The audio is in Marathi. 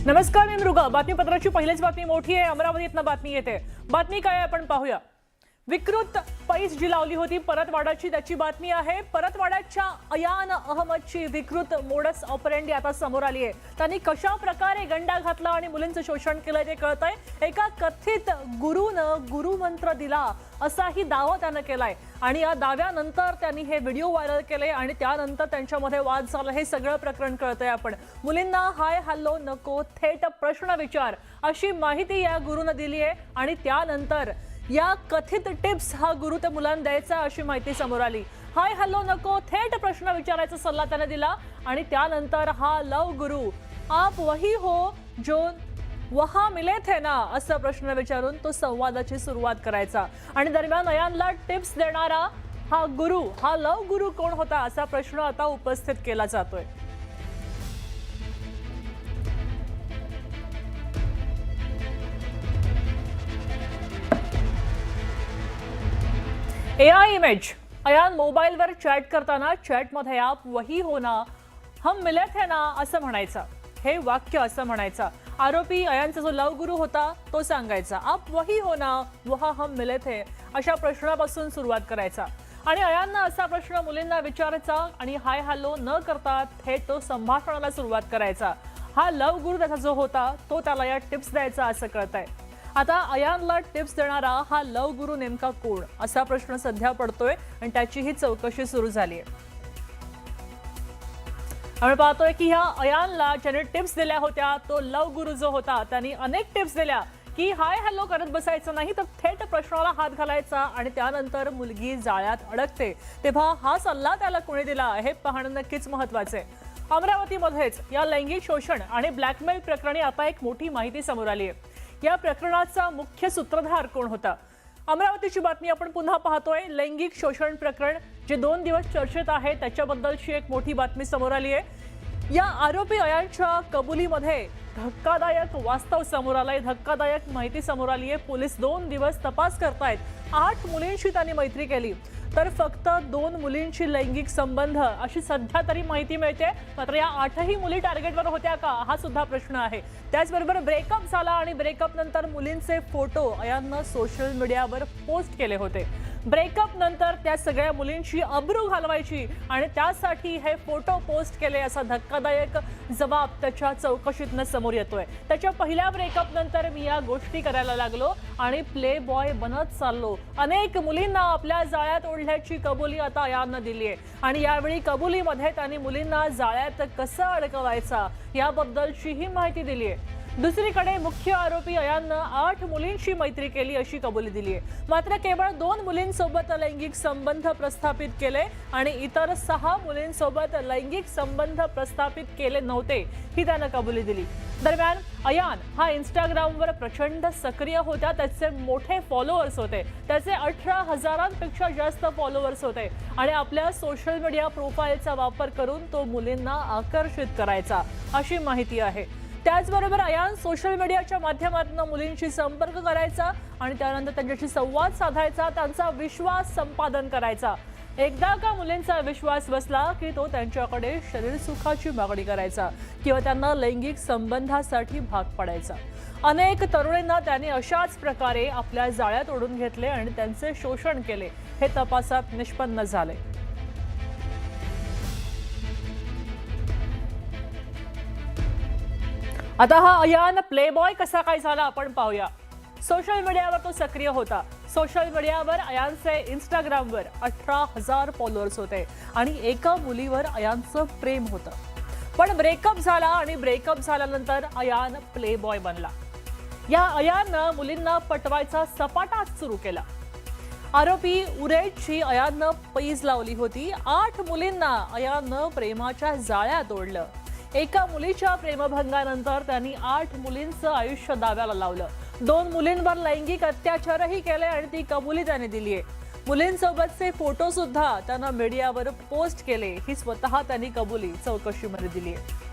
नमस्कार, मी मृगा. बातमीपत्राची पहिलीच बातमी मोठी आहे. अमरावतीतनं बातमी येते. बातमी काय आहे आपण पाहूया. विकृत पैस जी लावली होती परतवाडाची, त्याची बातमी आहे. परतवाड्याच्या अयान अहमदची विकृत मोडस ऑपरेंडी आता समोर आली आहे. त्यांनी कशा प्रकारे गंडा घातला आणि मुलींचं शोषण केलं ते कळतंय. एका कथित गुरुनं गुरुमंत्र दिला असाही दावा त्यानं केलाय आणि या दाव्यानंतर त्यांनी हे व्हिडिओ व्हायरल केले आणि त्यानंतर त्यांच्यामध्ये वाद झाला. हे सगळं प्रकरण कळतंय आपण. मुलींना हाय हॅलो नको, थेट प्रश्न विचार अशी माहिती या गुरुनं दिली आहे आणि त्यानंतर या कथित टिप्स हा गुरु त्या मुलांना द्यायचा अशी माहिती समोर आली. हाय हॅलो नको, थेट प्रश्न विचारायचा सल्ला त्याने दिला आणि त्यानंतर हा लव गुरु आप वही हो जो वहा मिले थे ना असा प्रश्न विचारून तो संवादाची सुरुवात करायचा. आणि दरम्यान अयानला टिप्स देणारा हा गुरु, हा लव गुरु कोण होता असा प्रश्न आता उपस्थित केला जातोय. एआई इमेज. अयान मोबाईलवर चॅट करताना चॅटमध्ये आप वही हो ना, हम मिले थे ना असं म्हणायचा. हे वाक्य असं म्हणायचा. आरोपी अयानचा जो लव गुरु होता तो सांगायचा आप वही हो ना वहा हम मिले थे अशा प्रश्नापासून सुरुवात करायचा. आणि अयानना असा प्रश्न मुलींना विचारायचा आणि हाय हॅलो न करता थेट तो संभाषणाला सुरुवात करायचा. हा लव गुरु त्याचा जो होता तो त्याला या टिप्स द्यायचा असं कळतंय. आता अयानला टिप्स देणारा हा लव गुरु नेमका कोण असा प्रश्न सध्या पडतोय आणि त्याची ही चौकशी सुरू झाली आहे. आपण पाहतोय की ह्या अयानला ज्याने टिप्स दिल्या होत्या तो लव गुरु जो होता त्यांनी अनेक टिप्स दिल्या की हाय हॅलो करत बसायचं नाही तर थेट प्रश्नाला हात घालायचा आणि त्यानंतर मुलगी जाळ्यात अडकते. तेव्हा हा सल्ला त्याला कोणी दिला हे पाहणं नक्कीच महत्त्वाचं आहे. अमरावतीमध्येच या लैंगिक शोषण आणि ब्लॅकमेल प्रकरणी आता एक मोठी माहिती समोर आली आहे. या प्रकरणाचा मुख्य सूत्रधार कोण होता? अमरावतीची बातमी आपण पुन्हा पाहतोय. लैंगिक शोषण प्रकरण जे 2 दिवस चर्चेत आहे त्याच्याबद्दलची एक मोठी बातमी समोर आली आहे. या आरोपी अयानच्या कबुलीमध्ये धक्कादायक वास्तव समोर आलंय. धक्कादायक माहिती समोर आली आहे. पोलीस 2 दिवस तपास करतायत. 8 मुलींशी त्यांनी मैत्री केली तर फक्त 2 मुलींची लैंगिक संबंध अशी सध्या तरी माहिती मिळते. मात्र या 8ही मुली टार्गेटवर होत्या का हा सुद्धा प्रश्न आहे. त्याचबरोबर ब्रेकअप झाला आणि ब्रेकअप नंतर मुलींचे फोटो अयाननं सोशल मीडियावर पोस्ट केले होते. ब्रेकअप नंतर त्या सगळ्या मुलींची अब्रू घालवायची आणि त्यासाठी हे फोटो पोस्ट केले असा धक्कादायक जबाब त्याच्या चौकशीतनं समोर येतोय. त्याच्या पहिल्या ब्रेकअप नंतर मी या गोष्टी करायला लागलो आणि प्ले बॉय बनत चाललो. अनेक मुलींना आपल्या जाळ्यात ओढल्याची कबुली आता अयाननं दिली आहे आणि यावेळी कबुलीमध्ये त्यांनी मुलींना जाळ्यात कसं अडकवायचा याबद्दलची ही माहिती दिली आहे. दुसरीकडे मुख्य आरोपी अयाननं 8 मुलींशी मैत्री केली अशी कबुली दिली आहे. मात्र केवळ 2 मुलींसोबत लैंगिक संबंध प्रस्थापित केले आणि इतर 6 मुलींसोबत लैंगिक संबंध प्रस्थापित केले नव्हते ही त्यानं कबुली दिली. दरम्यान अयान हा इंस्टाग्रामवर प्रचंड सक्रिय होता. त्याचे मोठे फॉलोअर्स होते. त्याचे 18,000पेक्षा जास्त फॉलोअर्स होते आणि आपल्या सोशल मीडिया प्रोफाईलचा वापर करून तो मुलींना आकर्षित करायचा अशी माहिती आहे. त्याचबरोबर अयान सोशल मीडियाच्या माध्यमातून मुलींशी संपर्क करायचा आणि त्यानंतर त्यांच्याशी संवाद साधायचा, त्यांचा विश्वास संपादन करायचा. एकदा का मुलींचा विश्वास बसला की तो त्यांच्याकडे शरीर सुखाची मागणी करायचा किंवा त्यांना लैंगिक संबंधासाठी भाग पाडायचा. अनेक तरुणींना त्यांनी अशाच प्रकारे आपल्या जाळ्यात ओढून घेतले आणि त्यांचे शोषण केले हे तपासात निष्पन्न झाले. आता हा अयान प्ले बॉय कसा काय झाला आपण पाहूया. सोशल मीडियावर तो सक्रिय होता. सोशल मीडियावर अयानचे इंस्टाग्रामवर 18,000 फॉलोअर्स होते आणि एका मुलीवर अयानचं प्रेम होतं. पण ब्रेकअप झाला आणि ब्रेकअप झाल्यानंतर अयान प्ले बॉय बनला. या अयाननं मुलींना पटवायचा सपाटा सुरू केला. आरोपी उरेजची अयाननं पैज लावली होती. 8 मुलींना अयाननं प्रेमाच्या जाळ्यात ओढलं. एका मुलीच्या प्रेमभंगानंतर त्यांनी 8 मुलींचं आयुष्य दाव्याला लावलं. 2 मुलींवर लैंगिक अत्याचारही केले आणि ती कबुली त्याने दिली आहे. मुलींसोबतचे फोटो सुद्धा त्यानं मीडियावर पोस्ट केले ही स्वतः त्यांनी कबुली चौकशीमध्ये दिली आहे.